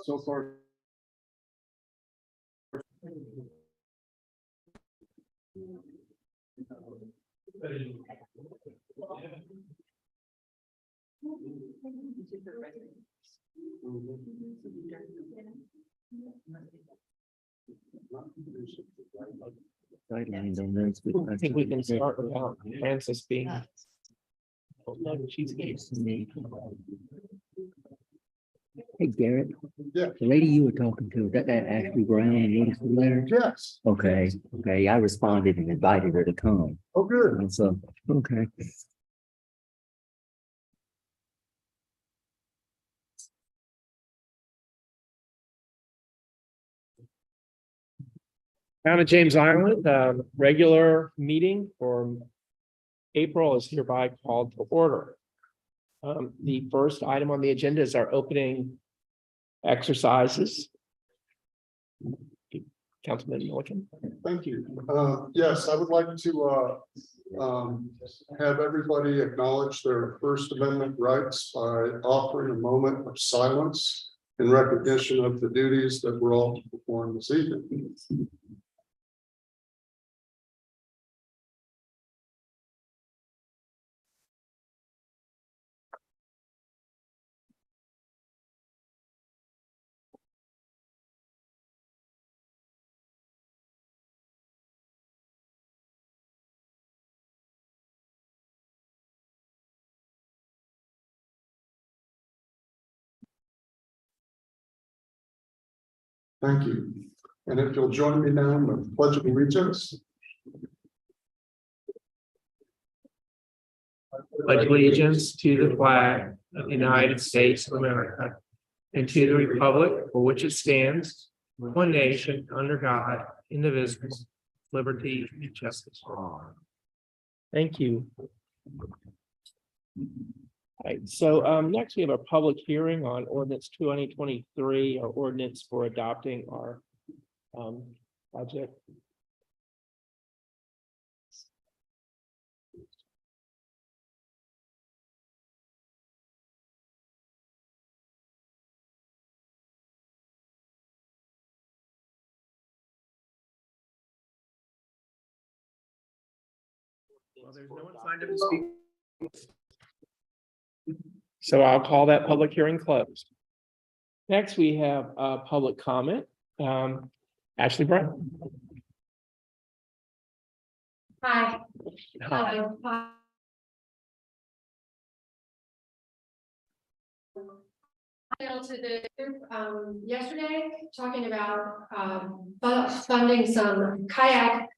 So far. Guidelines on those. I think we can start without Francis being. Hey, Garrett. Yeah. The lady you were talking to, is that Ashley Brown and notice the letter? Yes. Okay, okay, I responded and invited her to come. Oh, good. And so, okay. Town of James Island, regular meeting for April is hereby called to order. The first item on the agenda is our opening exercises. Councilman Milliken. Thank you. Yes, I would like to have everybody acknowledge their First Amendment rights by offering a moment of silence in recognition of the duties that we're all to perform this evening. Thank you. And if you'll join me now in the Pledge of Allegiance. Pledge allegiance to the flag of the United States of America and to the republic for which it stands, one nation, under God, indivisible, liberty and justice for all. Thank you. All right, so next we have a public hearing on ordinance 2023, our ordinance for adopting our project. Well, there's no one signed up to speak. So I'll call that public hearing closed. Next, we have public comment. Ashley Brown. Hi. To the group yesterday, talking about funding some kayak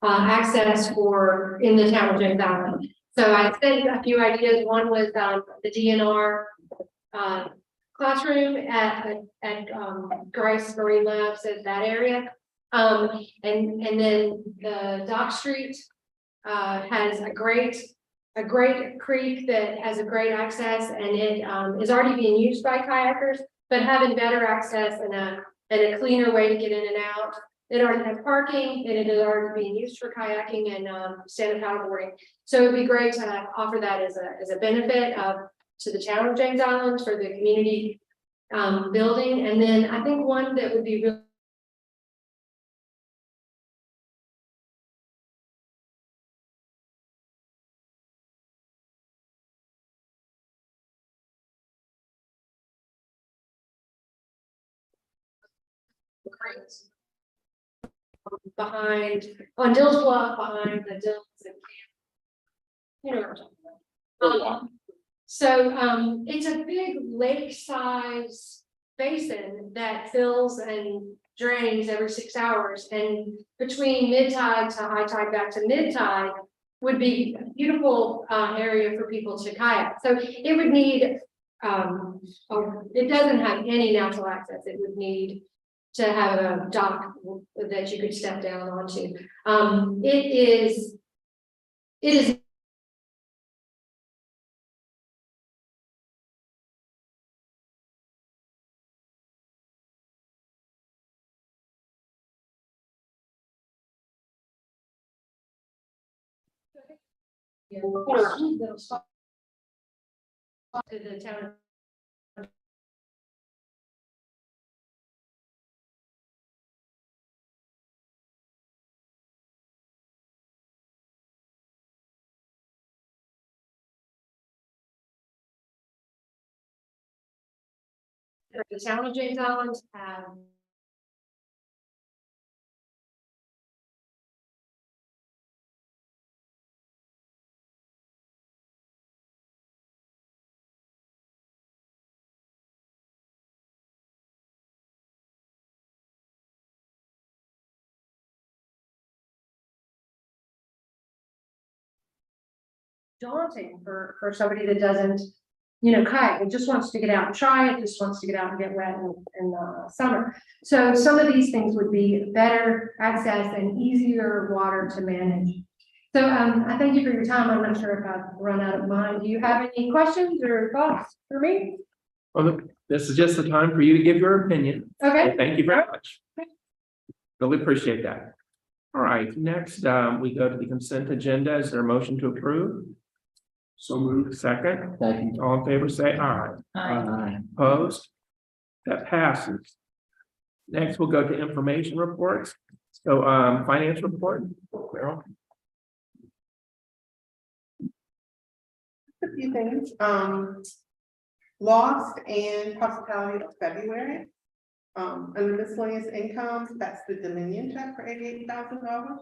access for in the town of James Island. So I sent a few ideas. One was the DNR classroom at Grice Marine Labs in that area. And then the Dock Street has a great creek that has a great access, and it is already being used by kayakers, but having better access and a cleaner way to get in and out. It already has parking, and it is already being used for kayaking and stand-up paddleboarding. So it'd be great to offer that as a benefit to the town of James Island for the community building. And then I think one that would be really great behind on Dill's Bluff, behind the Dill's and you know what I'm talking about. So it's a big lake size basin that fills and drains every 6 hours, and between mid tide to high tide back to mid tide would be a beautiful area for people to kayak. So it would need it doesn't have any natural access. It would need to have a dock that you could step down onto. It is to the town for the town of James Island, daunting for somebody that doesn't, kayak, and just wants to get out and try it, just wants to get out and get wet in summer. So some of these things would be better access and easier water to manage. So I thank you for your time. I'm not sure if I've run out of mine. Do you have any questions or thoughts for me? Well, this is just the time for you to give your opinion. Okay. Thank you very much. Really appreciate that. All right, next, we go to the consent agenda. Is there a motion to approve? So moved. Second, Second. all in favor, say aye. Aye. Opposed? That passes. Next, we'll go to information reports. So, finance report, Carol. A few things, lost and hospitality of February. Under miscellaneous income, that's the Dominion check for $88,000.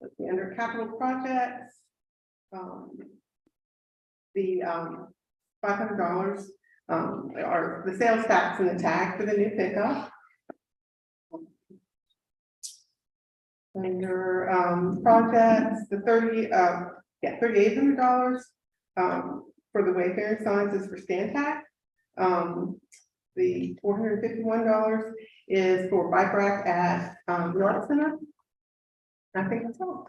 Let's see, under capital projects, the $500 are the sales tax and the tag for the new pickup. Under projects, the $3,800 for the wayfaring signs is for Stantec. The $451 is for bike rack at North Center. I think that's all.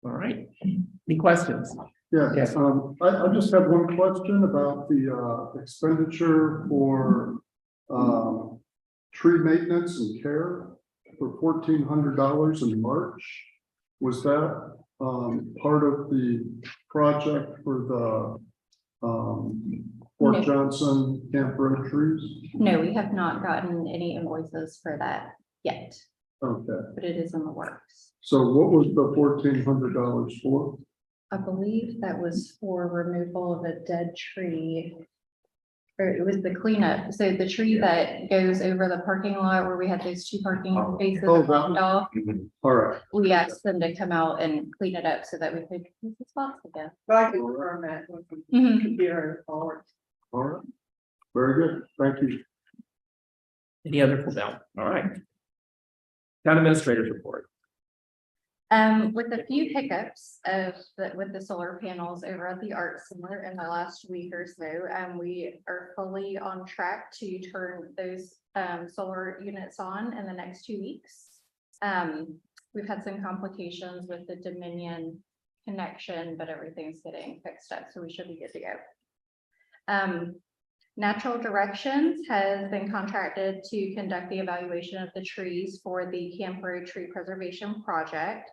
All right, any questions? Yeah, Yes. I just have one question about the expenditure for tree maintenance and care for $1,400 in March. Was that part of the project for the Fort No. Johnson Camp Road trees? No, we have not gotten any invoices for that yet, Okay, but it is in the works. so what was the $1,400 for? I believe that was for removal of a dead tree. Or it was the cleanup. So the tree that goes over the parking lot where we had those two parking spaces Oh, that blocked was- off. All right, We asked them to come out and clean it up so that we could use the spots again. But I can confirm that with the Mhm. computer forward. all right. Very good, thank you. Any other for Bell? All right. Town administrators report. With a few hiccups with the solar panels over at the Art Center in the last week or so, we are fully on track to turn those solar units on in the next 2 weeks. We've had some complications with the Dominion connection, but everything's getting fixed up, so we should be good to go. Natural Directions has been contracted to conduct the evaluation of the trees for the Camp Road Tree Preservation Project.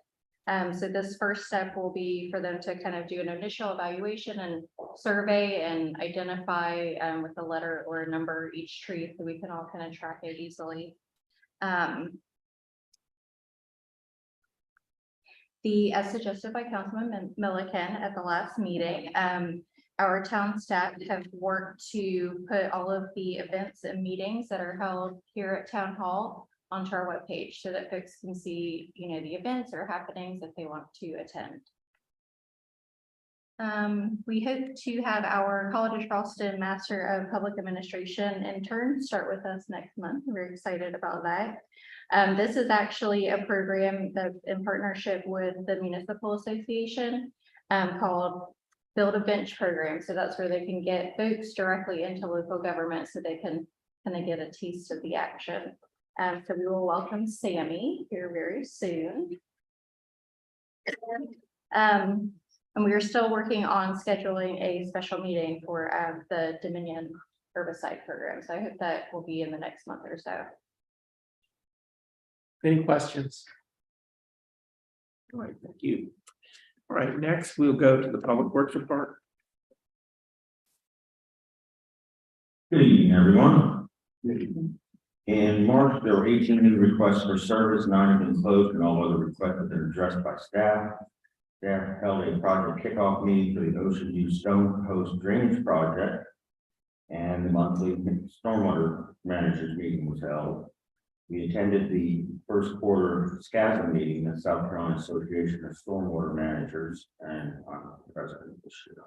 So this first step will be for them to kind of do an initial evaluation and survey and identify with a letter or a number each tree so we can all kind of track it easily. As suggested by Councilman Milliken at the last meeting, our town staff have worked to put all of the events and meetings that are held here at Town Hall onto our webpage so that folks can see, the events or happenings if they want to attend. We hope to have our College of Charleston Master of Public Administration intern start with us next month. We're excited about that. This is actually a program that's in partnership with the Municipal Association called Build a Bench program. So that's where they can get folks directly into local government so they can kind of get a taste of the action. So we will welcome Sammy here very soon. And we are still working on scheduling a special meeting for the Dominion herbicide program. So I hope that will be in the next month or so. Any questions? All right, thank you. All right, next we'll go to the Public Works report. Good evening, everyone. In March, there were 18 new requests for service, 9 have been closed, and all other requests have been addressed by staff. Staff held a project kickoff meeting for the Ocean View Stone Coast Drainage Project. And the monthly stormwater managers meeting was held. We attended the first quarter SCASM meeting, the South Carolina Association of Stormwater Managers, and I'm the president this year.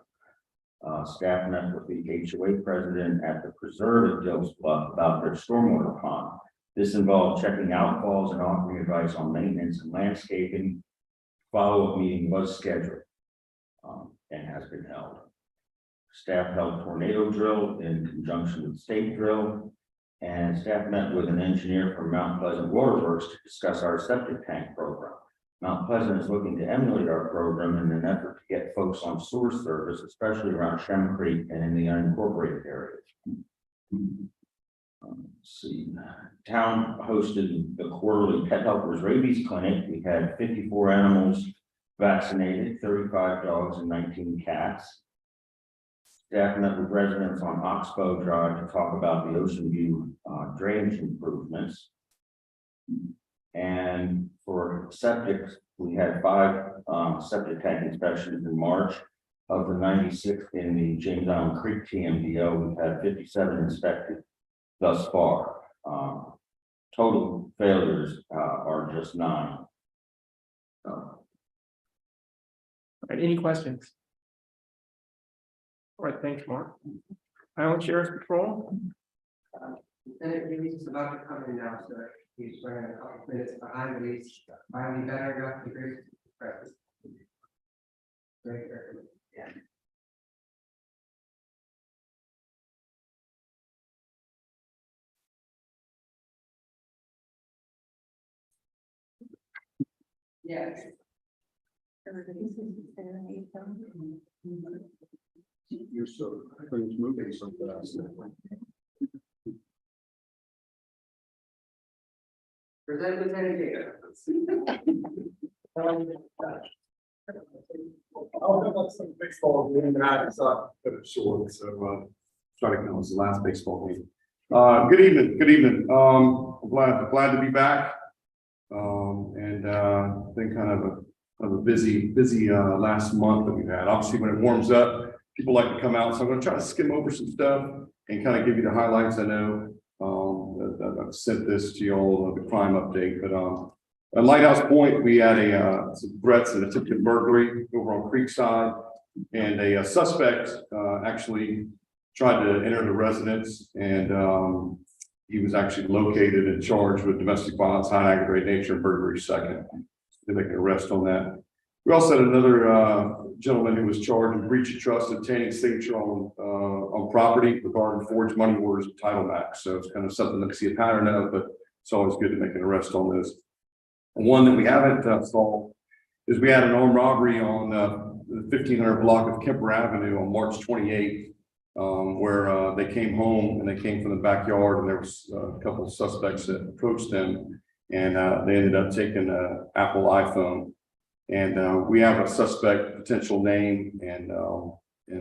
Staff met with the HOA president at the preserve at Dill's Bluff about their stormwater pond. This involved checking outfalls and offering advice on maintenance and landscaping. Follow-up meeting was scheduled and has been held. Staff held tornado drill in conjunction with state drill, and staff met with an engineer from Mount Pleasant Waterworks to discuss our septic tank program. Mount Pleasant is looking to emulate our program in an effort to get folks on sewer service, especially around Shem Creek and in the unincorporated areas. Let's see, town hosted the quarterly Pet Helpers Rabies Clinic. We had 54 animals vaccinated, 35 dogs and 19 cats. Staff met with residents on Oxbow Drive to talk about the Ocean View drainage improvements. And for septic, we had 5 septic tank inspections in March. Of the 96 in the James Island Creek TMDO, we've had 57 inspected thus far. Total failures are just 9. All right, any questions? All right, thanks, Mark. Island Sheriff's Patrol. Lieutenant Reeves is about to come in now, sir. He's running a couple minutes behind me. Finally better enough to agree with practice. Very good. Yeah. Yes. You're so, things moving so fast. Present Lieutenant data. I'll have like some baseball game tonight. It's a bit short, so try to count as the last baseball game. Good evening, good evening. Glad to be back. And been kind of a busy last month that we've had. Obviously, when it warms up, people like to come out. So I'm going to try to skim over some stuff and kind of give you the highlights. I know I've sent this to you all, the crime update, but at Lighthouse Point, we had some threats and attempted burglary over on Creekside, and a suspect actually tried to enter the residence, and he was actually located and charged with domestic violence, high aggravated nature, and burglary second. They make an arrest on that. We also had another gentleman who was charged with breach of trust, obtaining signature on property regarding forged money orders of Title Max. So it's kind of something that we see a pattern of, but it's always good to make an arrest on this. One that we haven't solved is we had an armed robbery on the 1500 block of Kemper Avenue on March 28th, where they came home and they came from the backyard, and there was a couple of suspects that approached them, and they ended up taking an Apple iPhone. And we have a suspect potential name, and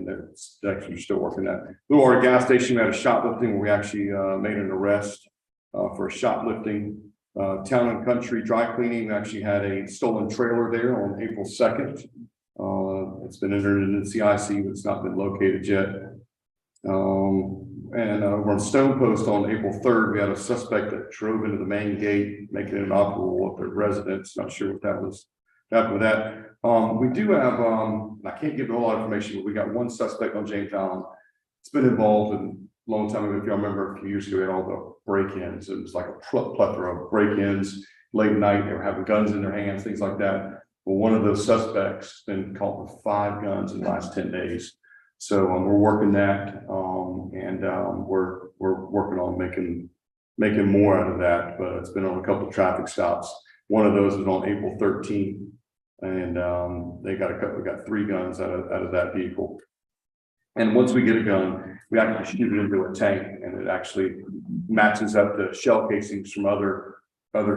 they're actually still working that. Blue Water gas station, we had a shoplifting where we actually made an arrest for shoplifting. Town and Country Dry Cleaning, we actually had a stolen trailer there on April 2nd. It's been entered into CIC, but it's not been located yet. And we're on Stone Post on April 3rd. We had a suspect that drove into the main gate, making it inoperable at their residence. Not sure what that was happened with that. We do have, I can't give a whole lot of information, but we got one suspect on James Island. It's been involved in a long time ago. If y'all remember, a few years ago, we had all the break-ins. It was like a plethora of break-ins late at night. They were having guns in their hands, things like that. Well, one of those suspects has been caught with 5 guns in the last 10 days. So we're working that, and we're working on making more out of that. But it's been on a couple of traffic stops. One of those was on April 13th, and we got 3 guns out of that vehicle. And once we get a gun, we actually shoot it into a tank, and it actually matches up the shell casings from other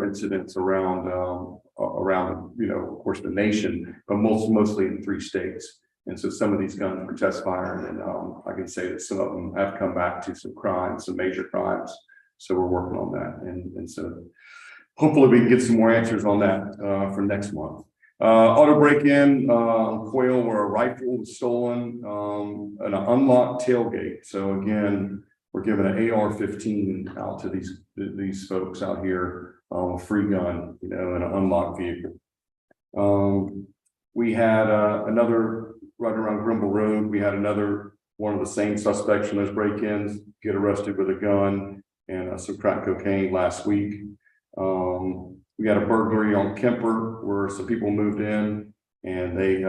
incidents around, you know, of course, the nation, but mostly in 3 states. And so some of these guns were test fired, and I can say that some of them have come back to some crimes, some major crimes. So we're working on that, and so hopefully we can get some more answers on that for next month. Auto break-in Quail, where a rifle was stolen, an unlocked tailgate. So again, we're giving an AR-15 out to these folks out here, a free gun, you know, in an unlocked vehicle. We had another right around Grimble Road. We had another one of the same suspects in those break-ins get arrested with a gun and some crack cocaine last week. We had a burglary on Kemper where some people moved in and they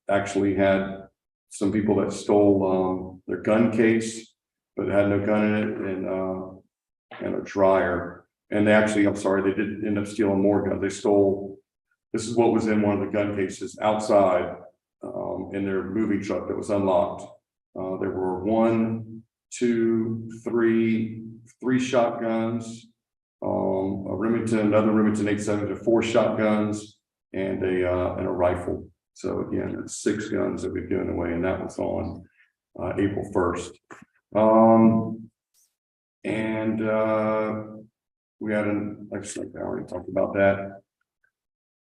actually had some people that stole their gun case, but it had no gun in it, and a dryer. And they actually, I'm sorry, they did end up stealing more guns. They stole, this is what was in one of the gun cases outside in their moving truck that was unlocked. There were 1, 2, 3 shotguns, another Remington 8.7 to 4 shotguns, and a rifle. So again, it's 6 guns that we've given away, and that was on April 1st. We had actually I already talked about that.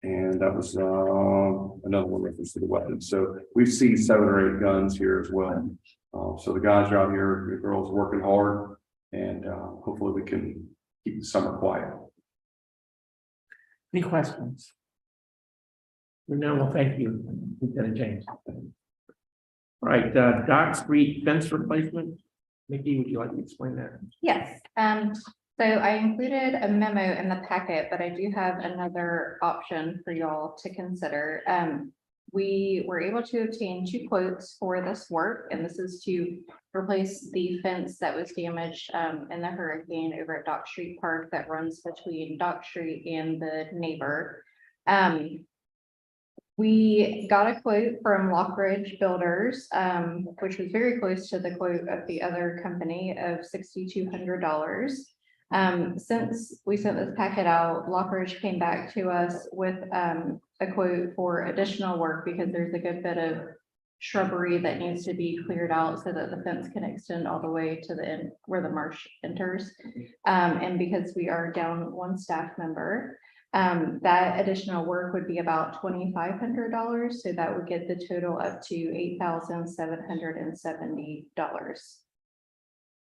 And that was another one reference to the weapons. So we've seen 7 or 8 guns here as well. So the guys are out here, the girls are working hard, and hopefully we can keep the summer quiet. Any questions? No, well, thank you, Lieutenant James. All right, Dock Street fence replacement. Nikki, would you like to explain that? Yes, so I included a memo in the packet, but I do have another option for y'all to consider. We were able to obtain 2 quotes for this work, and this is to replace the fence that was damaged in the hurricane over at Dock Street Park that runs between Dock Street and the neighbor. We got a quote from Lockridge Builders, which was very close to the quote of the other company of $6,200. Since we sent this packet out, Lockridge came back to us with a quote for additional work because there's a good bit of shrubbery that needs to be cleared out so that the fence can extend all the way to the end where the marsh enters. And because we are down 1 staff member, that additional work would be about $2,500. So that would get the total up to $8,770.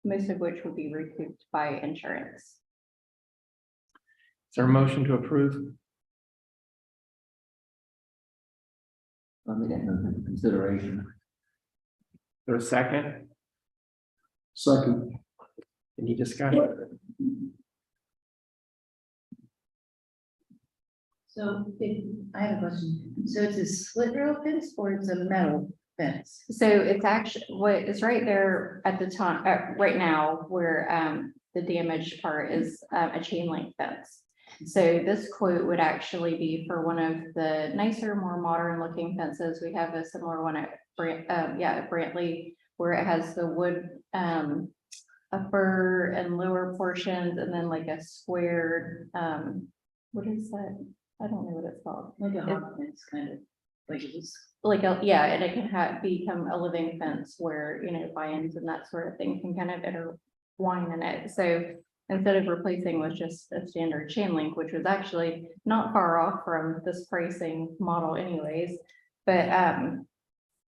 Most of which will be recouped by insurance. Is there a motion to approve? Let me get into consideration. Is there a second? Second. Any discussion? So I have a question. So it's a split rail fence or it's a metal fence? So it's actually what is right there at the time, right now, where the damaged part is a chain link fence. So this quote would actually be for one of the nicer, more modern looking fences. We have a similar one at Brantley, where it has the wood upper and lower portions, and then like a squared, what is that? I don't know what it's called. Like a hot fence, kind of, like it's. Like, and it can become a living fence where, you know, buy-ins and that sort of thing can kind of intertwine in it. So instead of replacing with just a standard chain link, which was actually not far off from this pricing model anyways, but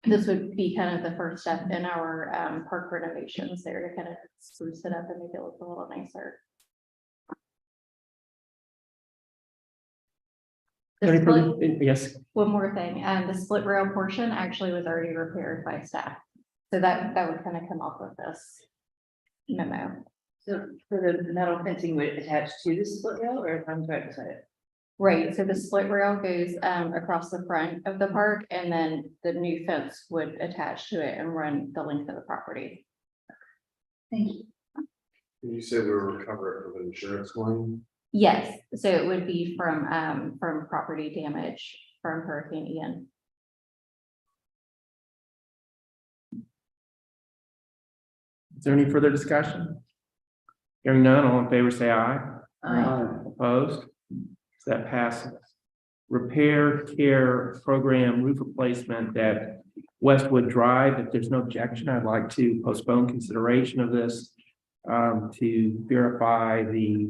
this would be kind of the first step in our park renovations there to kind of spruce it up and make it look a little nicer. The split- Yes, One more thing, the split rail portion actually was already repaired by staff. So that would kind of come off of this memo. So for the metal fencing would attach to the split rail or if I'm right beside it? Right, so the split rail goes across the front of the park, and then the new fence would attach to it and run the length of the property. Thank you. You said we were covered with insurance claim? Yes, so it would be from property damage from Hurricane Ian. is there any further discussion? Hearing none, all in favor, say aye. Opposed? So that passes. Repair Care Program roof replacement at Westwood Drive. If there's no objection, I'd like to postpone consideration of this to verify the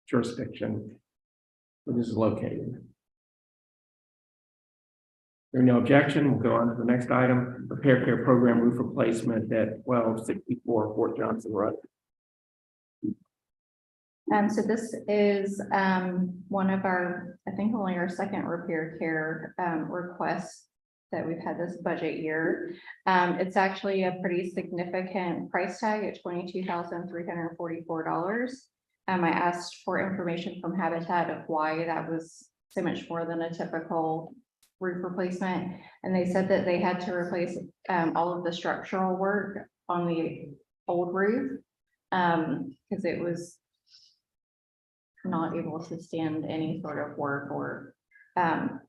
jurisdiction where this is located. There are no objection, we'll go on to the next item, repair care program roof replacement at 1264 Fort Johnson Road. So this is, one of our, I think only our second repair care, requests that we've had this budget year. It's actually a pretty significant price tag at $22,344. I asked for information from Habitat of why that was so much more than a typical roof replacement. And they said that they had to replace, all of the structural work on the old roof. Because it was not able to stand any sort of work or,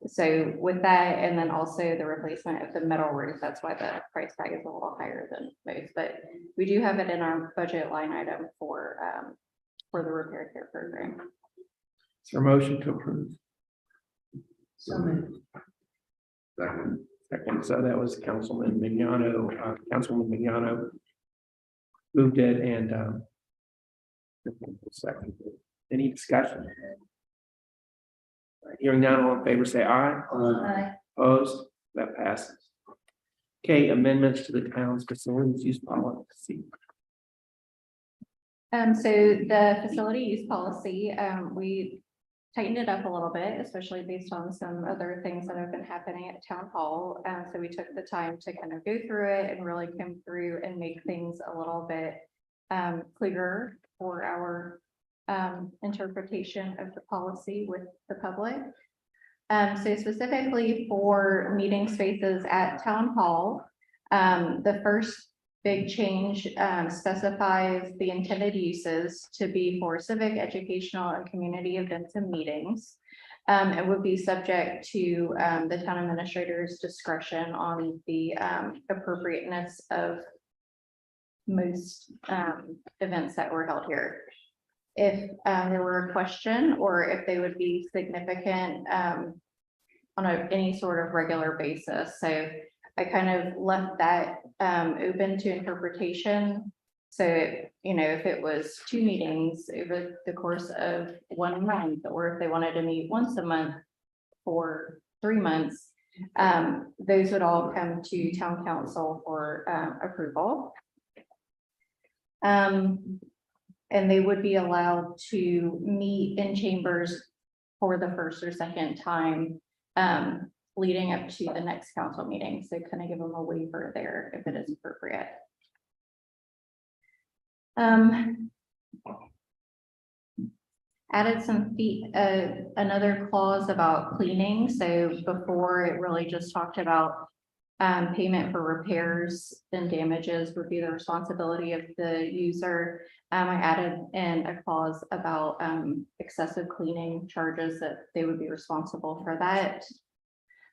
so with that, and then also the replacement of the metal roof, that's why the price tag is a little higher than most, but we do have it in our budget line item for the repair care program. Is there a motion to approve? So moved. Second, so that was Councilman Mignano, Councilwoman Mignano moved it and, second. Any discussion? Hearing none, all in favor, say aye. Aye. Opposed, that passes. Okay, amendments to the town's facilities use policy. So the facility use policy, we tightened it up a little bit, especially based on some other things that have been happening at town hall. So we took the time to kind of go through it and really come through and make things a little bit clearer for our interpretation of the policy with the public. So specifically for meeting spaces at town hall, the first big change specifies the intended uses to be for civic, educational, and community events and meetings. It would be subject to the town administrator's discretion on the appropriateness of most events that were held here. If there were a question or if they would be significant on any sort of regular basis. So I kind of left that open to interpretation. So, you know, if it was 2 meetings over the course of 1 month, or if they wanted to meet once a month for 3 months, those would all come to town council for approval. And they would be allowed to meet in chambers for the first or second time leading up to the next council meeting. So kind of give them a waiver there if it is appropriate. Added some another clause about cleaning. So before it really just talked about payment for repairs and damages would be the responsibility of the user. I added in a clause about excessive cleaning charges that they would be responsible for that.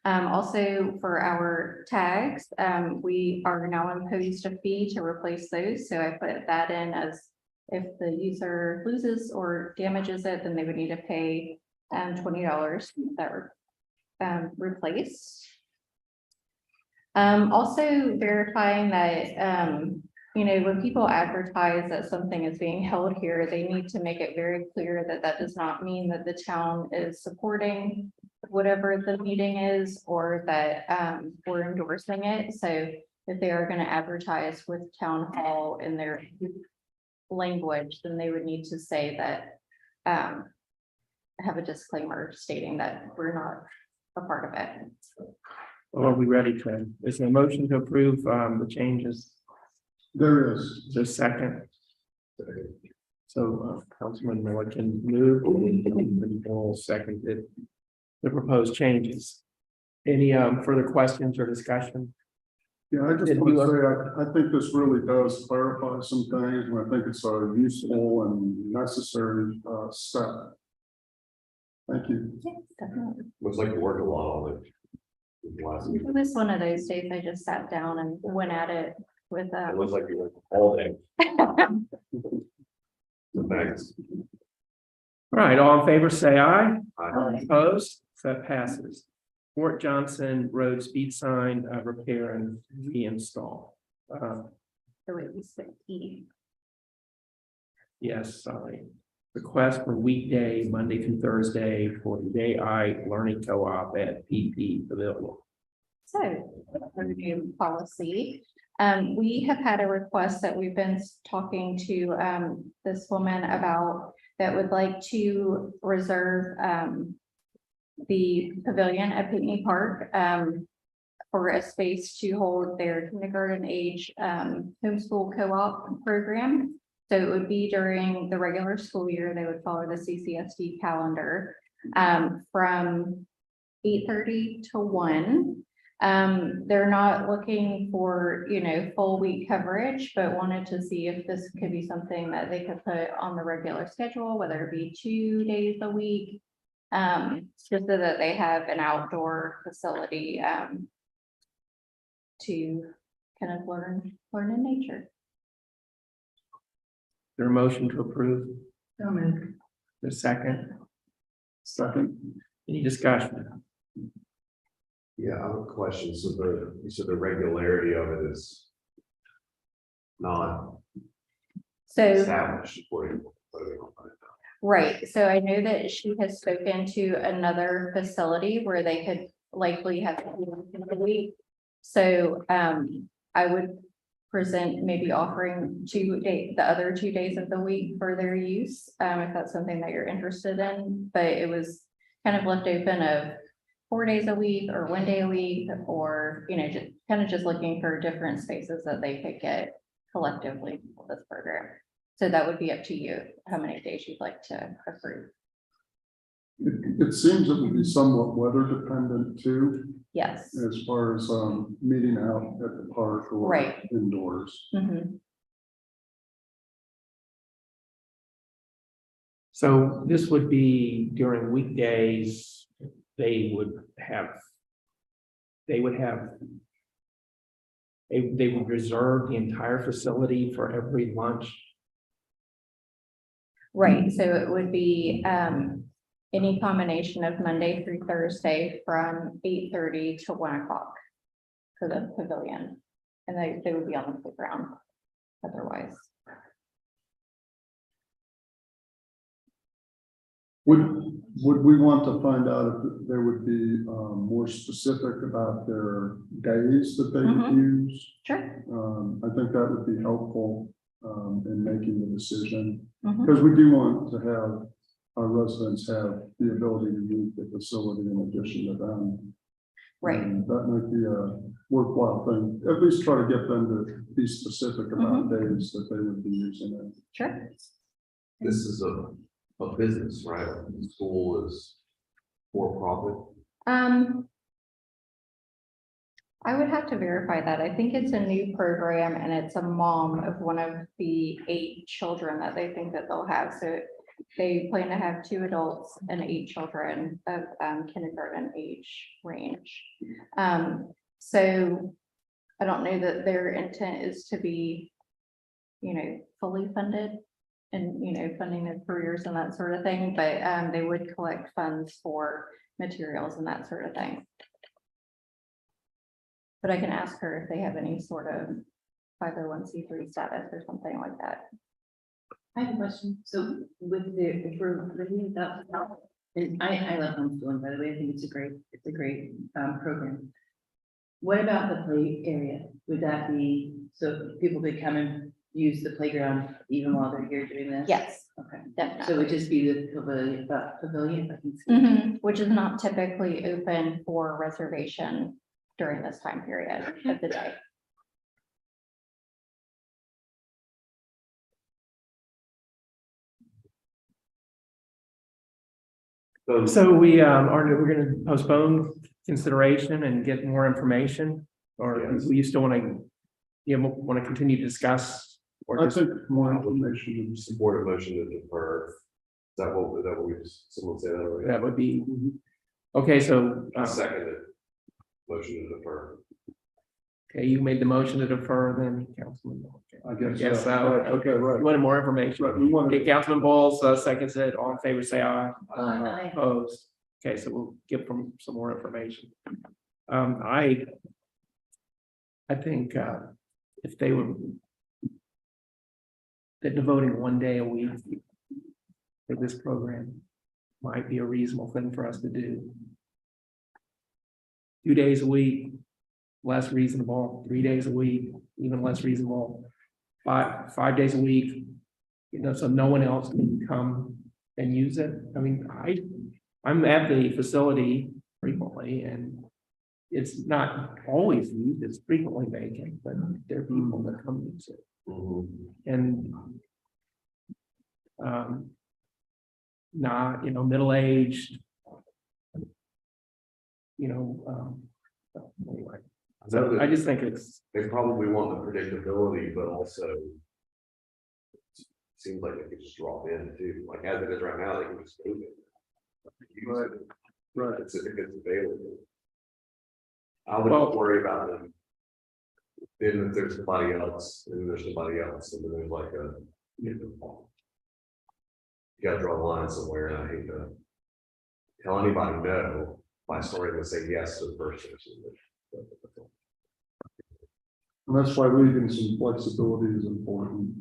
Also for our tags, we are now imposed a fee to replace those. So I put that in as if the user loses or damages it, then they would need to pay $20 that were replaced. Also verifying that, you know, when people advertise that something is being held here, they need to make it very clear that that does not mean that the town is supporting whatever the meeting is, or that we're endorsing it. So if they are going to advertise with town hall in their language, then they would need to say that, have a disclaimer stating that we're not a part of it. Well, are we ready to, is there a motion to approve the changes? There is. The second. So Councilman Milliken moved and Bull seconded the proposed changes. Any further questions or discussion? Yeah, I just want to say, I think this really does clarify some things, and I think it's a useful and necessary step. Thank you. Yes, definitely. Looks like you worked a lot on it. It was one of those days I just sat down and went at it with looks like you worked all day. So thanks. All right, all in favor, say aye. Aye. Opposed, so that passes. Fort Johnson Road speed sign repair and reinstall. the way we say E. Yes, sorry. Request for weekday, Monday through Thursday for the AI Learning Co-op at PP Pavilion. So, for the new policy, we have had a request that we've been talking to, this woman about that would like to reserve, the pavilion at Pinckney Park, for a space to hold their kindergarten age, homeschool co-op program. So it would be during the regular school year, they would follow the CCSD calendar, from 8:30 to 1. They're not looking for, full week coverage, but wanted to see if this could be something that they could put on the regular schedule, whether it be 2 days a week. Just so that they have an outdoor facility, to kind of learn in nature. There a motion to approve? So moved. The second, Second. any discussion? Yeah, I have a question. So you said the regularity of it is not So, established according to what we don't find out. right, so I know that she has spoken to another facility where they could likely have a week. So, I would present maybe offering the other 2 days of the week for their use, if that's something that you're interested in, but it was kind of left open of 4 days a week or 1 day a week, or, just looking for different spaces that they could get collectively for this program. So that would be up to you, how many days you'd like to approve. It seems it would be somewhat weather dependent too, Yes. as far as, meeting out at the park or Right. indoors. Mhm. So this would be during weekdays, they would reserve the entire facility for every lunch. Right, so it would be, any combination of Monday through Thursday from 8:30 to 1 o'clock for the pavilion. And they would be on the playground otherwise. Would we want to find out if there would be, more specific about their days that they would use? Sure. I think that would be helpful, in making the decision, Mhm. because we do want to have our residents have the ability to use the facility in addition to them. Right, And that might be a worthwhile thing, at least try to get them to be specific about days that they would be using it. sure. This is a business, right? The school is for profit. I would have to verify that. I think it's a new program and it's a mom of one of the 8 children that they think that they'll have. So they plan to have 2 adults and 8 children of kindergarten age range. So I don't know that their intent is to be, fully funded and, funding their careers and that sort of thing, but they would collect funds for materials and that sort of thing. But I can ask her if they have any sort of 501c3 status or something like that. I have a question. So with if we're living without, and I love homeschooling, by the way, I think it's a great program. What about the play area? Would that be, so people could come and use the playground even while they're here doing this? Yes, Okay. definitely. So it would just be the pavilion, I can see. Which is not typically open for reservation during this time period of the day. So we're gonna postpone consideration and get more information, or Yes. do you still want to continue to discuss? Or I just, think more information. Support a motion to defer. Is that what we just, someone say that already? that would be, okay, so, I second it. Motion to defer. okay, you made the motion to defer then, Councilman. I guess. Yes, Okay, You right. wanted more information? Right, we want Okay, to, Councilman Bowles, seconds it, all in favor, say aye. Aye. Opposed, okay, so we'll give them some more information. I think, if they would that devoting 1 day a week for this program might be a reasonable thing for us to do. 2 days a week, less reasonable, 3 days a week, even less reasonable, five days a week, so no one else can come and use it. I mean, I'm at the facility frequently and it's not always used, it's frequently vacant, but there are people that come use it. And not, middle-aged, anyway. So I just think They probably want the predictability, but also. Seems like they could just drop in too, like as it is right now, they can just move it. Right. Right. If it's available. I wouldn't worry about them. Then if there's somebody else, and then there's somebody else, and then there's like you gotta draw a line somewhere, and I hate to tell anybody no, my story would say yes to the first person. And that's why leaving some flexibility is important.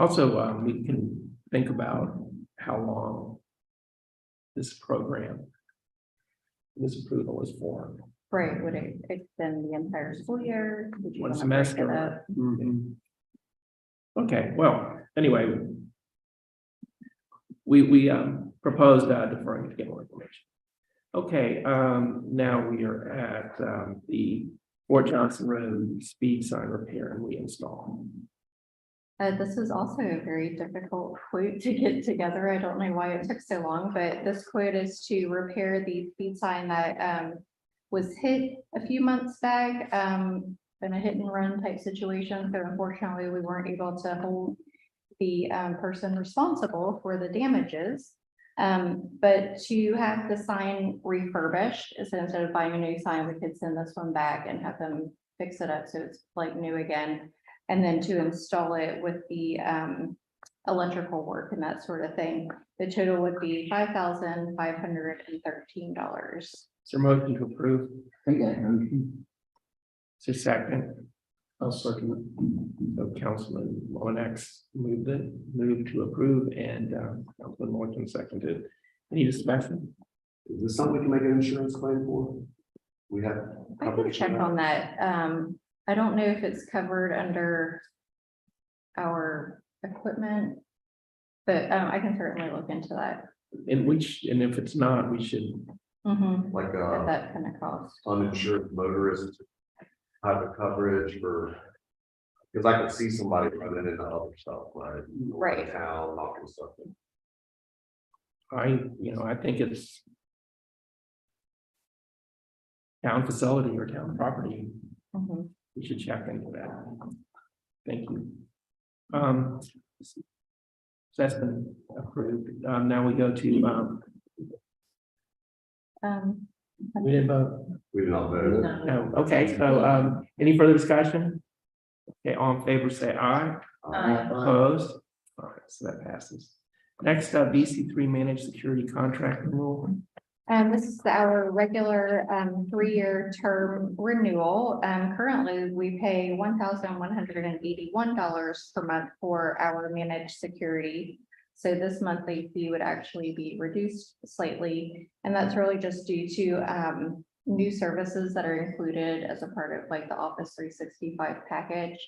also, we can think about how long this program, this approval is for. Right, would it extend the entire school year? Would you One wanna break it semester. up? Mhm. Okay, well, anyway. We proposed deferring to get more information. Okay, now we are at the Fort Johnson Road speed sign repair and reinstall. This is also a very difficult quote to get together. I don't know why it took so long, but this quote is to repair the speed sign that was hit a few months back in a hit and run type situation. So unfortunately, we weren't able to hold the person responsible for the damages. But to have the sign refurbished, so instead of buying a new sign, we could send this one back and have them fix it up so it's like new again. And then to install it with the electrical work and that sort of thing, the total would be $5,513. Is there a motion to approve? I think that motion. Is there a second? I'll second it. So Councilman Lomax moved to approve and Councilman Morton seconded. Any discussion? Is this something we can make an insurance claim for? We have. I can check on that. I don't know if it's covered under our equipment, but I can certainly look into that. And if it's not, we should. Like At that kind of cost. uninsured motorist type of coverage for. Because I could see somebody running into other stuff, right? Right. Town, knocking stuff in. I think it's town facility or town property. Mhm. We should check into that. Thank you. So that's been approved. Now we go to, we didn't vote. We did not vote. No, okay, so, any further discussion? Okay, all in favor, say aye. Opposed? All right, so that passes. Next up, BC3 managed security contract renewal. This is our regular 3-year term renewal. Currently, we pay $1,181 per month for our managed security. So this monthly fee would actually be reduced slightly, and that's really just due to new services that are included as a part of like the Office 365 package.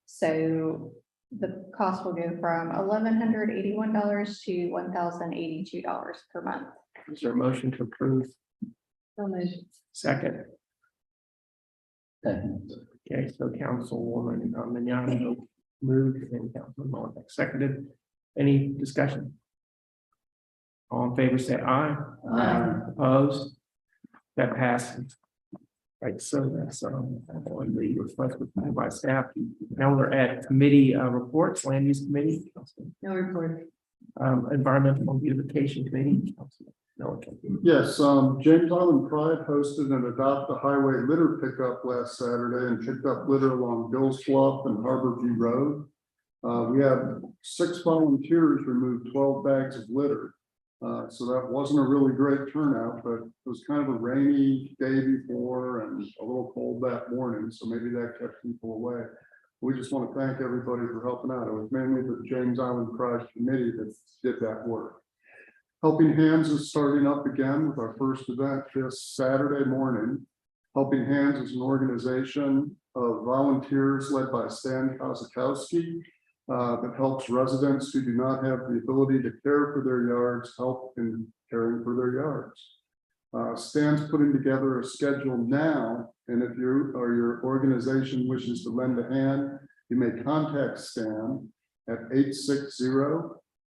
So the cost will go from $1,181 to $1,082 per month. Is there a motion to approve? Second. Second. Okay, so Councilwoman Magnani moved and Councilman Mullenbeck seconded. Any discussion? All in favor, say aye. Aye. Opposed? That passes. Right, so that's on the request by staff. Now we're at committee reports, land use committee. No report. Environmental beautification committee. No, okay. Yes, James Island Pride hosted an Adopt a Highway litter pickup last Saturday and picked up litter along Bill's Bluff and Harborview Road. We had 6 volunteers remove 12 bags of litter. So that wasn't a really great turnout, but it was kind of a rainy day before and a little cold that morning, so maybe that kept people away. We just want to thank everybody for helping out. It was mainly the James Island Pride Committee that did that work. Helping Hands is starting up again with our first event this Saturday morning. Helping Hands is an organization of volunteers led by Stan Kozakowski that helps residents who do not have the ability to care for their yards help in caring for their yards. Stan's putting together a schedule now, and if you or your organization wishes to lend a hand, you may contact Stan at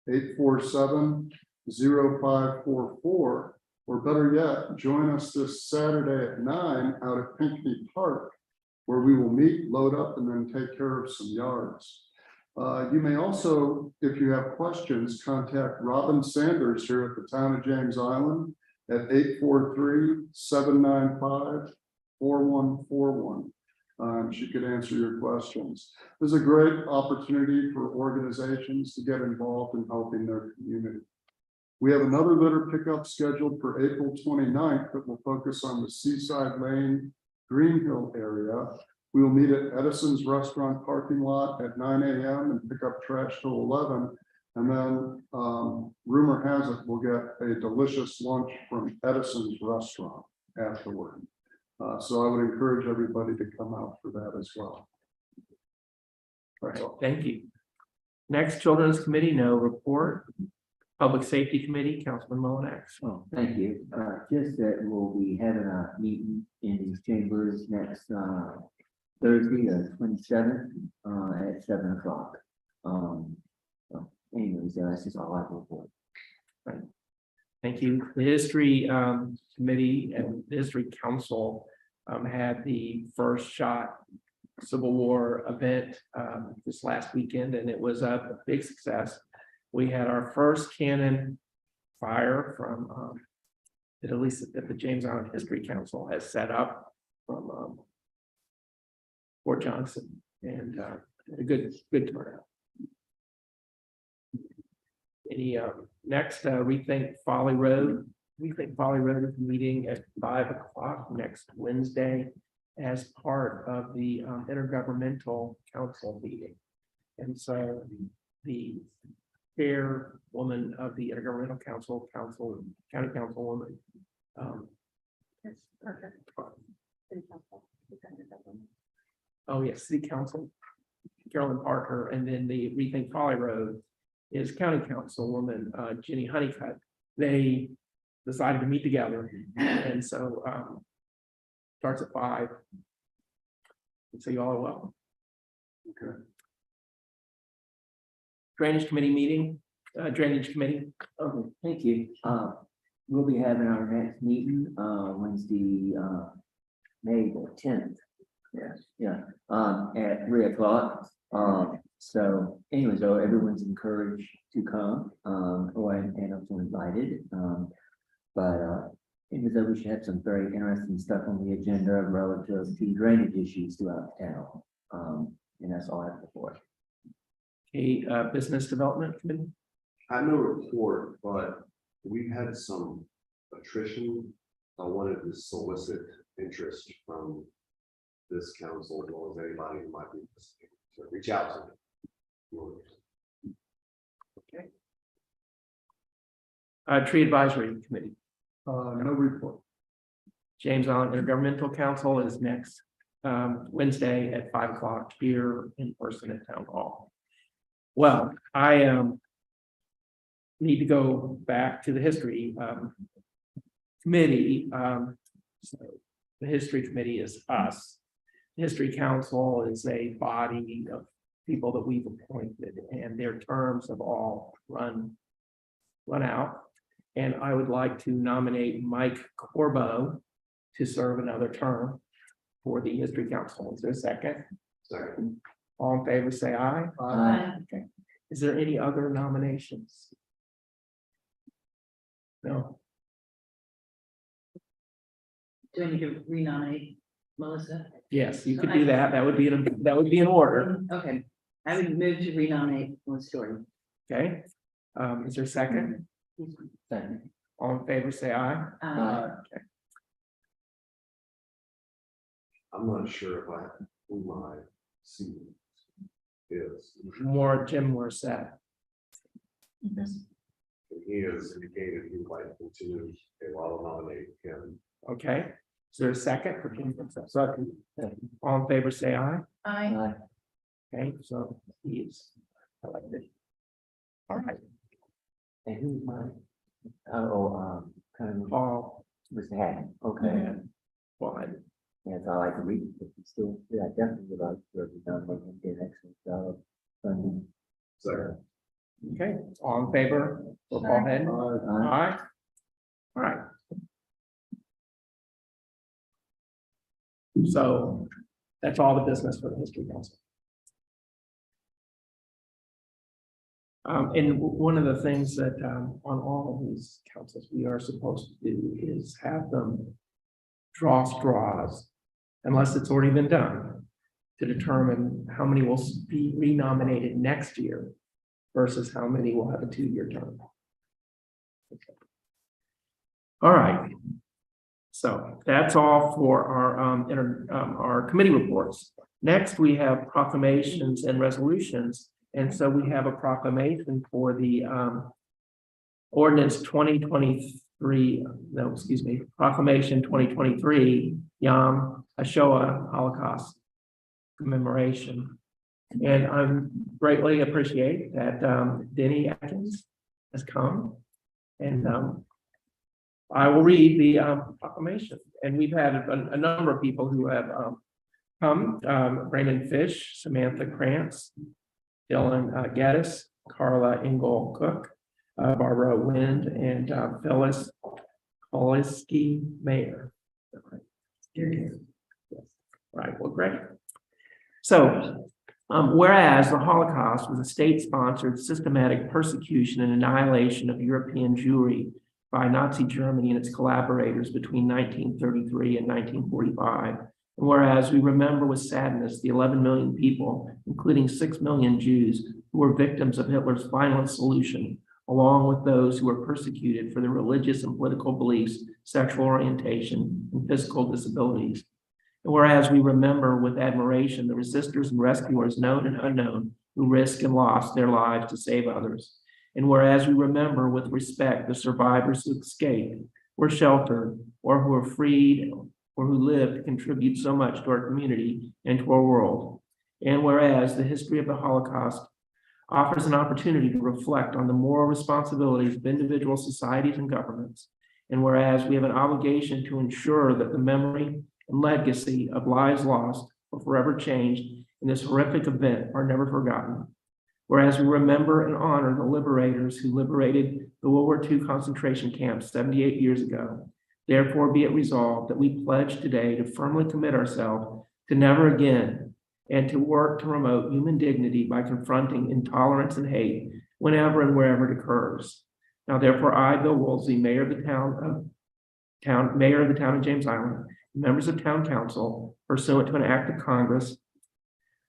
860-847-0544, or better yet, join us this Saturday at 9 out at Pinckney Park, where we will meet, load up, and then take care of some yards. You may also, if you have questions, contact Robin Sanders here at the Town of James Island at 843-795-4141. She could answer your questions. This is a great opportunity for organizations to get involved in helping their community. We have another litter pickup scheduled for April 29th that will focus on the Seaside Lane, Green Hill area. We will meet at Edison's Restaurant parking lot at 9 a.m. and pick up trash till 11. And then rumor has it we'll get a delicious lunch from Edison's Restaurant afterward. So I would encourage everybody to come out for that as well. That's all. Thank you. Next, Children's Committee, no report. Public Safety Committee, Councilman Mullinax. Oh, thank you. Just that we'll be having a meeting in these chambers next Thursday, the 27th, at 7 o'clock. So anyways, that's just all I have to report. Thank you. The History Committee and the History Council had the first shot Civil War event this last weekend, and it was a big success. We had our first cannon fire from at least that the James Island History Council has set up from Fort Johnson, and a good turnout. Any next Rethink Folly Road. Rethink Folly Road is meeting at 5 o'clock next Wednesday as part of the Intergovernmental Council meeting. And so the chairwoman of the Intergovernmental Council, County Councilwoman. That's perfect. Oh, yes, City Council, Carolyn Parker, and then the Rethink Folly Road is County Councilwoman Jenny Honeycutt. They decided to meet together, and so starts at 5. So you all are welcome. Okay. Drainage Committee meeting, Drainage Committee. Okay, thank you. We'll be having our next meeting, Wednesday, May the 10th. Yes, yeah, at 3 o'clock. So anyways, though, everyone's encouraged to come, and also invited. But anyways, though, we should have some very interesting stuff on the agenda relative to drainage issues throughout town. And that's all I have for. A Business Development Committee. I have no report, but we've had some attrition. I wanted to solicit interest from this council as well as anybody who might be interested to reach out to me. Okay. Tree Advisory Committee. No report. James Island Intergovernmental Council is next Wednesday at 5 o'clock here in person at Town Hall. Well, I need to go back to the History Committee. So the History Committee is us. The History Council is a body of people that we've appointed, and their terms have all run out. And I would like to nominate Mike Corbo to serve another term for the History Council. Is there a second? Second. All in favor, say aye. Aye. Okay. Is there any other nominations? No. Do I need to renominate Melissa? Yes, you could do that. That would be in order. Okay, I would move to renominate Melissa Story. Okay. Is there a second? Second. All in favor, say aye. Okay. I'm not sure if I, who my seat is. Jim Morissette. He has indicated he would like to continue, and I'll nominate him. Okay, is there a second for Jim Morissette? Second. All in favor, say aye. I, Okay, so he is elected. All right, And who's mine? Oh, kind of, Paul, Mr. Hatton, okay. one. Yes, I like to read it, but you still, yeah, definitely would like to be done, but you did an excellent job. Funding. Second. Okay, all in favor for Paul Hatton? Aye. All right. So that's all the business for the History Council. And one of the things that on all of these councils we are supposed to do is have them draw straws, unless it's already been done, to determine how many will be renominated next year versus how many will have a 2-year term. Okay. All right. So that's all for our committee reports. Next, we have proclamations and resolutions. And so we have a proclamation for the ordinance 2023, no, excuse me, proclamation 2023 Yom HaShoah Holocaust commemoration. And I greatly appreciate that Denny Atkins has come. And I will read the proclamation. And we've had a number of people who have come, Raymond Fish, Samantha Krantz, Dylan Gaddis, Carla Engel Cook, Barbara Wind, and Phyllis Koliski Mayer. Right, well, great. So, whereas the Holocaust was a state-sponsored systematic persecution and annihilation of European Jewry by Nazi Germany and its collaborators between 1933 and 1945. And whereas we remember with sadness the 11 million people, including 6 million Jews, who were victims of Hitler's violent solution, along with those who were persecuted for their religious and political beliefs, sexual orientation, and physical disabilities. And whereas we remember with admiration the resistors and rescuers, known and unknown, who risked and lost their lives to save others. And whereas we remember with respect the survivors who escaped, were sheltered, or who were freed, or who lived to contribute so much to our community and to our world. And whereas the history of the Holocaust offers an opportunity to reflect on the moral responsibilities of individual societies and governments. And whereas we have an obligation to ensure that the memory and legacy of lives lost or forever changed in this horrific event are never forgotten. Whereas we remember and honor the liberators who liberated the World War II concentration camps 78 years ago. Therefore, be it resolved that we pledge today to firmly commit ourselves to never again and to work to promote human dignity by confronting intolerance and hate whenever and wherever it occurs. Now, therefore, I, Bill Woolsey, Mayor of the town of James Island, members of Town Council, pursuant to an act of Congress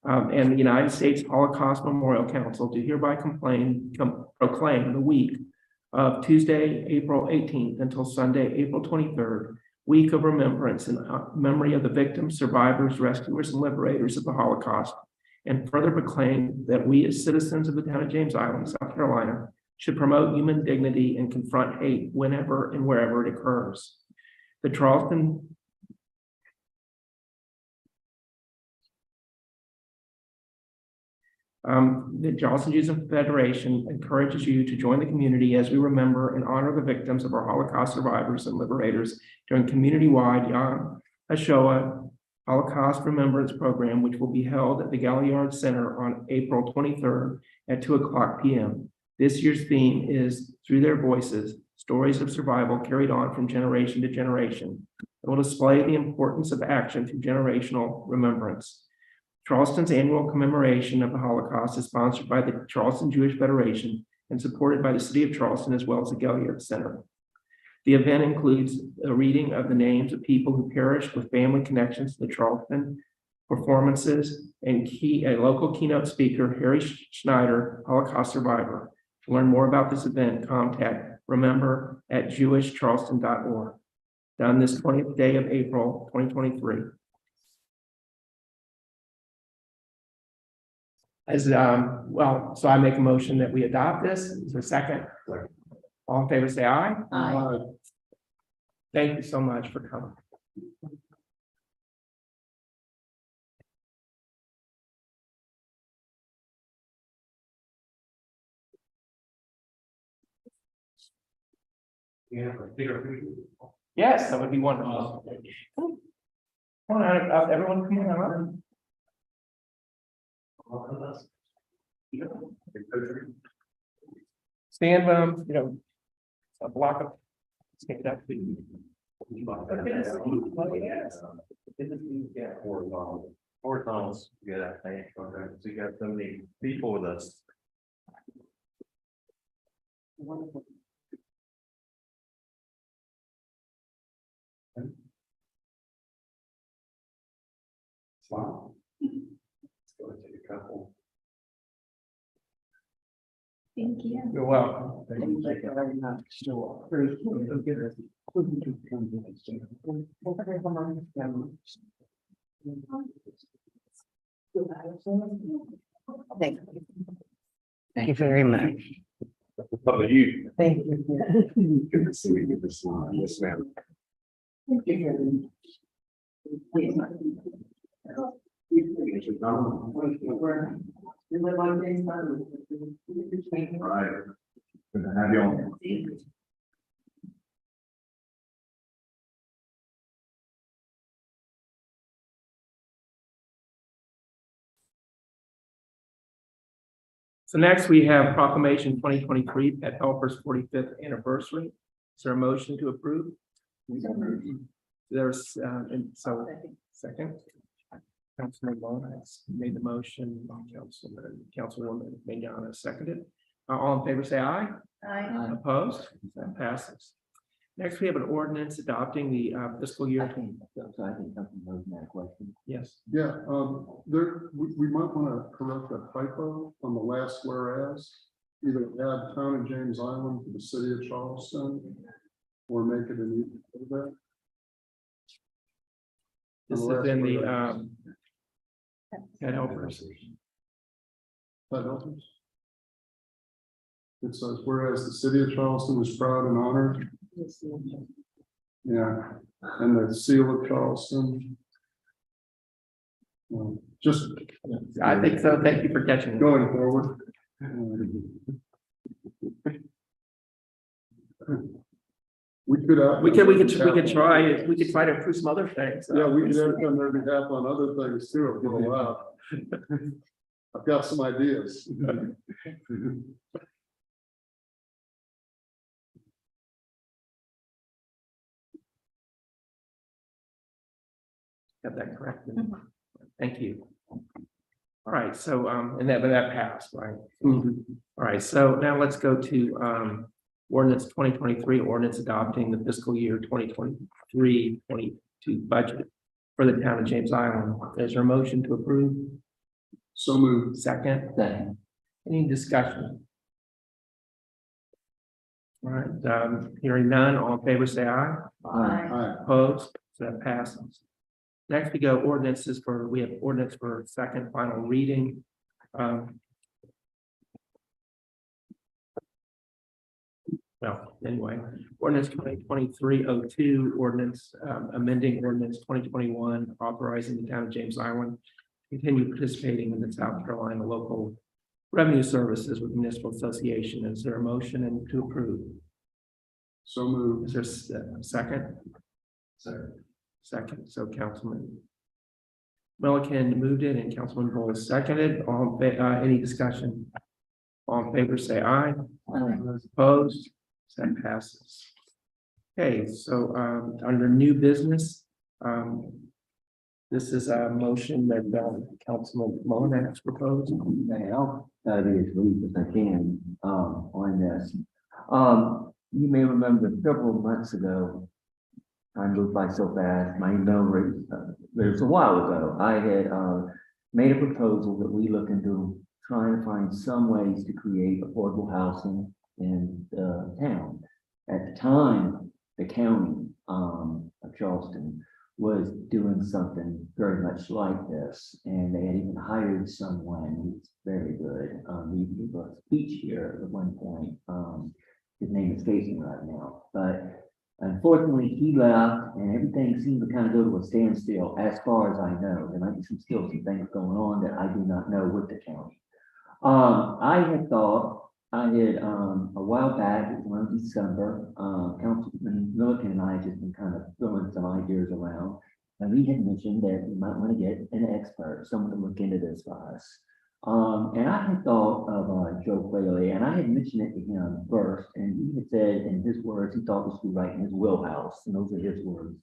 and the United States Holocaust Memorial Council, do hereby proclaim the week of Tuesday, April 18th until Sunday, April 23rd, week of remembrance in memory of the victims, survivors, rescuers, and liberators of the Holocaust, and further proclaim that we as citizens of the town of James Island, South Carolina, should promote human dignity and confront hate whenever and wherever it occurs. The Charleston Jews Federation encourages you to join the community as we remember and honor the victims of our Holocaust survivors and liberators during community-wide Yom HaShoah Holocaust Remembrance Program, which will be held at the Galliard Center on April 23rd at 2:00 p.m. This year's theme is Through Their Voices, Stories of Survival Carried On from Generation to Generation. It will display the importance of action through generational remembrance. Charleston's annual commemoration of the Holocaust is sponsored by the Charleston Jewish Federation and supported by the City of Charleston as well as the Galliard Center. The event includes a reading of the names of people who perished with family connections to the Charleston, performances, and a local keynote speaker, Harry Schneider, Holocaust survivor. To learn more about this event, contact remember@jewishcharleston.org. Done this 20th day of April, 2023. So I make a motion that we adopt this. Is there a second? All in favor, say aye. Aye. Thank you so much for coming. Yes, that would be wonderful. Come on, everyone, come on. Stand, a block of. Stand up. Please. Horizontals, yeah, I think, okay, so you got so many people with us. Smile. Let's go and take a couple. Thank you. You're welcome. Thank you very much. Sure. Very good. Thank you very much. How about you? Thank you. Good to see you, good to see you. Yes, ma'am. Right. Good to have you on. So next we have proclamation 2023 Pet Helpers 45th anniversary. Is there a motion to approve? There's, and so, second. Councilman Bonas made the motion, Councilwoman Mayana seconded. All in favor, say aye. Aye. Opposed? That passes. Next, we have an ordinance adopting the fiscal year. I think Councilman Mosley had a question. Yes. Yeah, we might want to correct a typo on the last whereas. Either add town of James Island to the city of Charleston. Or make it an equal to that. This is in the Pet Helpers. That helps. It says, whereas the city of Charleston was proud and honored. Yeah, and the seal of Charleston. Just. I think so. Thank you for catching it. Going forward. We could. We could try to approve some other things. Yeah, we could have on their behalf on other things too, if we're allowed. I've got some ideas. Got that correct. Thank you. All right, so and that passed, right? All right, so now let's go to ordinance 2023, ordinance adopting the fiscal year 2023-22 budget for the town of James Island. Is there a motion to approve? So moved. Second. Second. Any discussion? All right, hearing none, all in favor, say aye. Aye. Opposed, so that passes. Next, we have ordinance for second final reading. Well, anyway, ordinance 2023-02, ordinance amending ordinance 2021, authorizing the town of James Island to continue participating in the South Carolina Local Revenue Services with Municipal Association. Is there a motion and to approve? So moved. Is there a second? Second, so Councilman Milliken moved it and Councilman Bowles seconded. Any discussion? All in favor, say aye. Opposed? That passes. Okay, so under new business, this is a motion that Councilman Mohan has proposed. Okay, I'll try to be as brief as I can on this. You may remember several months ago, time moved by so fast, my memory, it was a while ago, I had made a proposal that we look into trying to find some ways to create affordable housing in the town. At the time, the county, of Charleston was doing something very much like this, and they had even hired someone who's very good. He gave a speech here at one point. His name escapes me right now, but unfortunately, he left, and everything seemed to kind of go to a standstill, as far as I know. There might be some things going on that I do not know with the county. I had thought, a while back, it was around December, Councilman Milliken and I had just been kind of throwing some ideas around. And we had mentioned that we might want to get an expert, someone to look into this for us. And I had thought of Joe Quayle, and I had mentioned it to him first, and he had said in his words, he thought this would be right in his wheelhouse, and those are his words.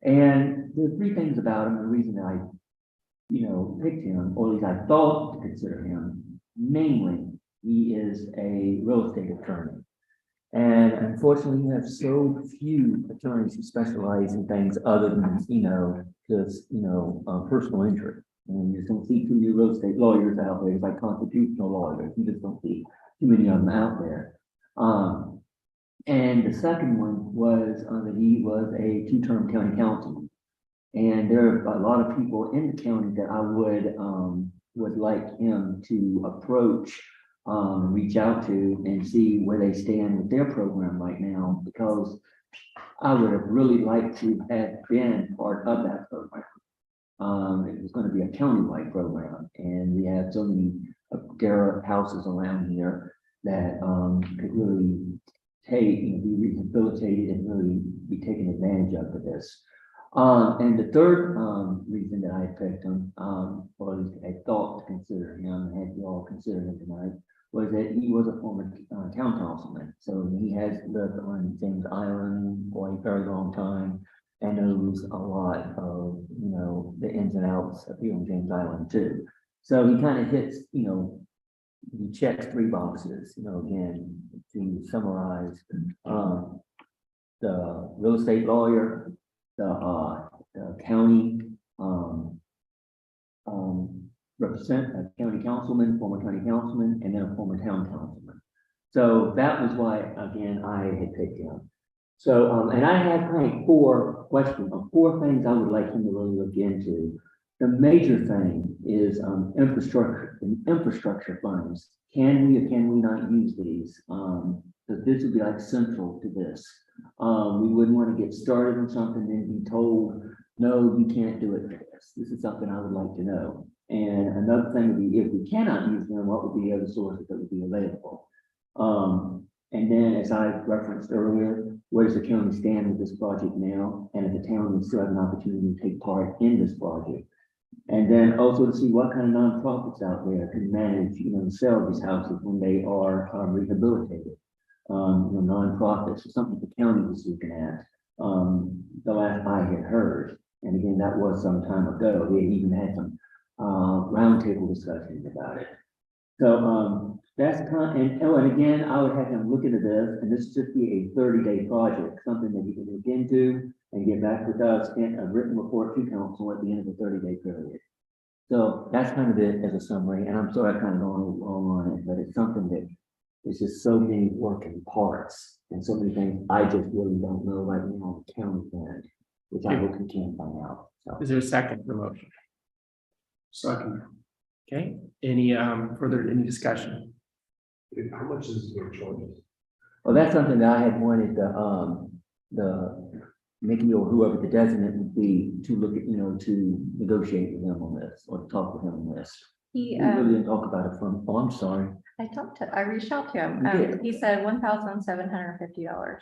And there are three things about him, the reason that I, picked him, or at least I thought to consider him. Mainly, he is a real estate attorney. And unfortunately, you have so few attorneys who specialize in things other than, just, personal injury. And you just don't see too many real estate lawyers out there. It's like constitutional lawyers. You just don't see too many of them out there. And the second one was that he was a two-term county councilman. And there are a lot of people in the county that I would like him to approach, reach out to and see where they stand with their program right now, because I would have really liked to have been part of that program. It was going to be a countywide program, and we have so many there are houses around here that could really be rehabilitated and really be taken advantage of for this. And the third reason that I picked him, or at least I thought to consider him, and had you all consider him tonight, was that he was a former town councilman. So he has lived on James Island for a very long time and knows a lot of, the ins and outs of here on James Island too. So he kind of hits, he checks three boxes, again, to summarize, the real estate lawyer, the county, represent a county councilman, former county councilman, and then a former town councilman. So that was why, again, I had picked him. So, and I have kind of four things I would like him to really look into. The major thing is infrastructure funds. Can we or can we not use these? Because this would be like central to this. We wouldn't want to get started on something and be told, no, you can't do it for this. This is something I would like to know. And another thing would be, if we cannot use them, what would be the other sources that would be available? And then, as I referenced earlier, where does the county stand with this project now? And if the town would still have an opportunity to take part in this project. And then also to see what kind of nonprofits out there can manage, sell these houses when they are rehabilitated. Nonprofits, or something the county was looking at. The last I had heard, and again, that was some time ago, we had even had some roundtable discussions about it. So that's and again, I would have him look into this, and this should be a 30-day project, something that he can look into and get back with us in a written report to council at the end of the 30-day period. So that's kind of it as a summary, and I'm sorry I kind of gone long on it, but it's something that is just so many working parts and so many things I just really don't know right now on the county end, which I hope we can find out. So. Is there a second for the motion? Second. Okay, any any discussion? How much is their charges? Well, that's something that I had wanted the Mickey or whoever the designate would be to look at, to negotiate with him on this or to talk with him on this. He, We really didn't talk about it from, I'm sorry. I reached out to him. You did? He said $1,750.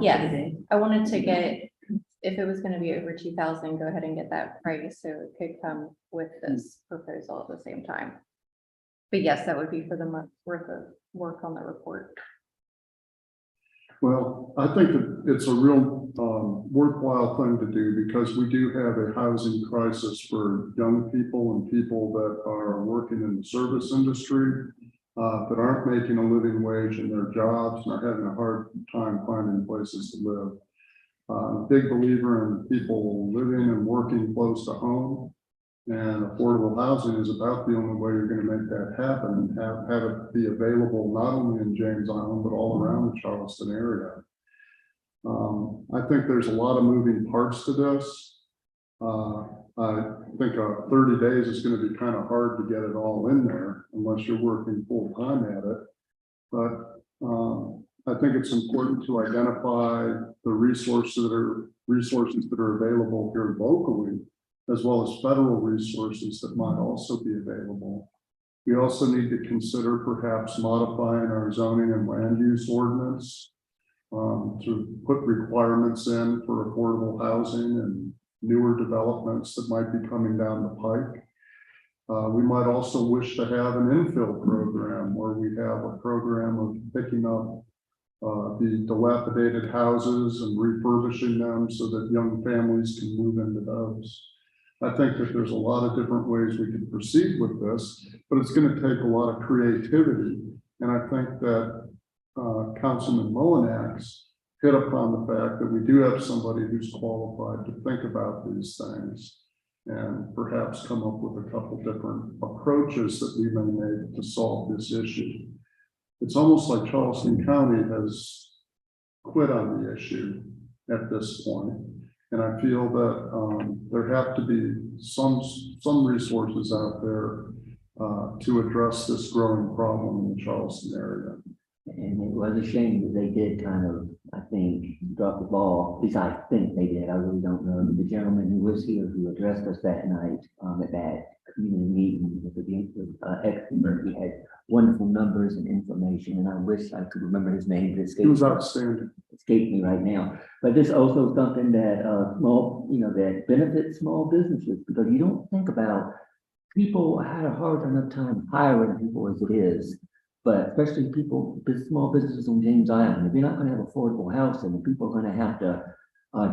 Yes, I wanted to get, if it was gonna be over 2,000, go ahead and get that price so it could come with this proposal at the same time. But yes, that would be for the month's worth of work on the report. Well, I think that it's a real worthwhile thing to do, because we do have a housing crisis for young people and people that are working in the service industry that aren't making a living wage in their jobs and are having a hard time finding places to live. Big believer in people living and working close to home. And affordable housing is about the only way you're gonna make that happen and have it be available not only in James Island, but all around the Charleston area. I think there's a lot of moving parts to this. I think 30 days is gonna be kind of hard to get it all in there unless you're working full time at it. But I think it's important to identify the resources that are available here locally, as well as federal resources that might also be available. We also need to consider perhaps modifying our zoning and land use ordinance to put requirements in for affordable housing and newer developments that might be coming down the pike. We might also wish to have an infill program where we have a program of picking up the dilapidated houses and refurbishing them so that young families can move into those. I think that there's a lot of different ways we can proceed with this, but it's going to take a lot of creativity. And I think that Councilman Mullenax hit upon the fact that we do have somebody who's qualified to think about these things and perhaps come up with a couple different approaches that we may make to solve this issue. It's almost like Charleston County has quit on the issue at this point. And I feel that there have to be some resources out there to address this growing problem in the Charleston area. And it was a shame that they did kind of, I think, drop the ball. At least I think they did. I really don't know. The gentleman who was here who addressed us that night at that community meeting with the expert, he had wonderful numbers and information. And I wish I could remember his name. It was outstanding. Escaped me right now. But this also something that that benefits small businesses, because you don't think about people had a hard enough time hiring people as it is. But especially small businesses on James Island, if you're not gonna have affordable housing, and people are gonna have to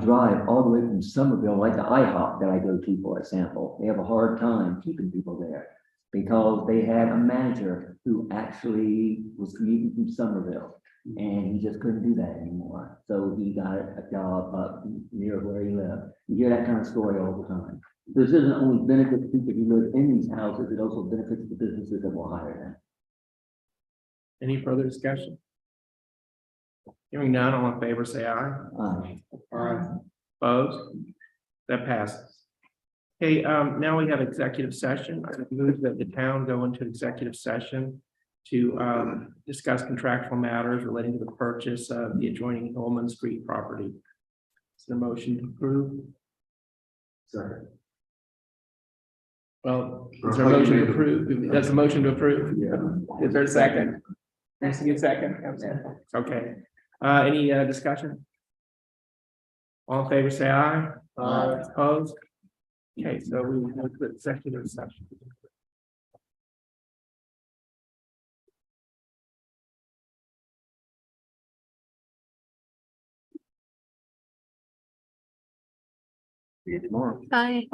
drive all the way from Somerville, like the IHOP that I go to, for example, they have a hard time keeping people there because they had a manager who actually was commuting from Somerville, and he just couldn't do that anymore. So he got a job up near where he lived. You hear that kind of story all the time. This doesn't only benefit the people who live in these houses, it also benefits the businesses that will hire them. Any further discussion? Hearing none, all in favor, say aye. Opposed? That passes. Okay, now we have executive session. I move that the town go into executive session to discuss contractual matters relating to the purchase of the adjoining Hillman Street property. Is there a motion to approve? Second. Well, is there a motion to approve? That's a motion to approve. Yeah. Is there a second? Next to get second. Okay. Any discussion? All in favor, say aye. Opposed? Okay, so we will go to the executive session. See you tomorrow. Bye.